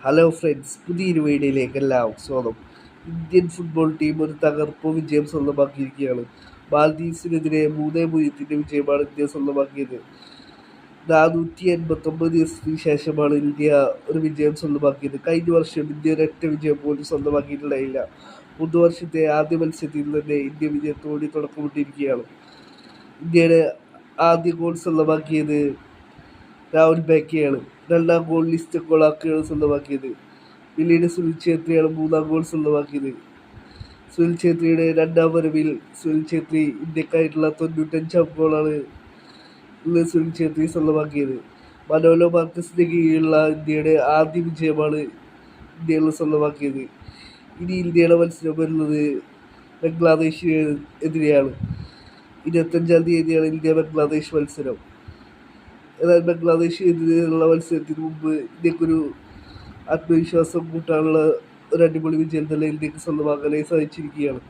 Hello friends, പുതിയൊരു വീഡിയോയിലേക്ക് എല്ലാവർക്കും സ്വാഗതം. ഇന്ത്യൻ ഫുട്ബോൾ ടീം ഒരു തകർപ്പ് വിജയം സ്വന്തമാക്കിയിരിക്കുകയാണ്. മാൽദീവ്സിനെതിരെ 3-0 വിജയമാണ് ഇന്ത്യ സ്വന്തമാക്കിയത്. 489 ദിവസത്തിന് ശേഷമാണ് ഇന്ത്യ ഒരു വിജയം സ്വന്തമാക്കിയത്. കഴിഞ്ഞ വർഷം ഇന്ത്യ ഒരൊറ്റ വിജയം പോലും സ്വന്തമാക്കിയിട്ടുണ്ടായില്ല. 3 വർഷത്തെ ആദ്യ മത്സരത്തിൽ തന്നെ ഇന്ത്യ വിജയത്തോടെ തുടക്കമിട്ടിരിക്കുകയാണ്. ഇന്ത്യയുടെ ആദ്യ ഗോൾ സ്വന്തമാക്കിയത് രാഹുൽ ബേക്കയാണ്. രണ്ടാം ഗോൾ ലിസ്റ്റ് കൊളാക്കയാണ് സ്വന്തമാക്കിയത്. പിന്നീട് സുനിൽ ഛേത്രിയാണ് മൂന്നാം ഗോൾ സ്വന്തമാക്കിയത്. സുനിൽ ഛേത്രിയുടെ രണ്ടാം വരവിൽ സുനിൽ ഛേത്രി ഇന്ത്യക്കായിട്ടുള്ള 95ാം ഗോളാണ് സുനിൽ ഛേത്രി സ്വന്തമാക്കിയത്. മനോലോ മാർക്കസിന് കീഴിലുള്ള ഇന്ത്യയുടെ ആദ്യ വിജയമാണ് ഇന്ത്യയിൽ സ്വന്തമാക്കിയത്. ഇനി ഇന്ത്യയുടെ മത്സരം വരുന്നത് ബംഗ്ലാദേശിന് എതിരെയാണ്. 25-ാം തീയതിയാണ് ഇന്ത്യ-ബംഗ്ലാദേശ് മത്സരം. എന്നാൽ ബംഗ്ലാദേശിനെതിരെയുള്ള മത്സരത്തിന് മുമ്പ് ഇന്ത്യക്കൊരു ആത്മവിശ്വാസം കൂട്ടാനുള്ള ഒരു അടിപൊളി വിജയം തന്നെ ഇന്ത്യക്ക് സ്വന്തമാക്കാനായി സാധിച്ചിരിക്കുകയാണ്.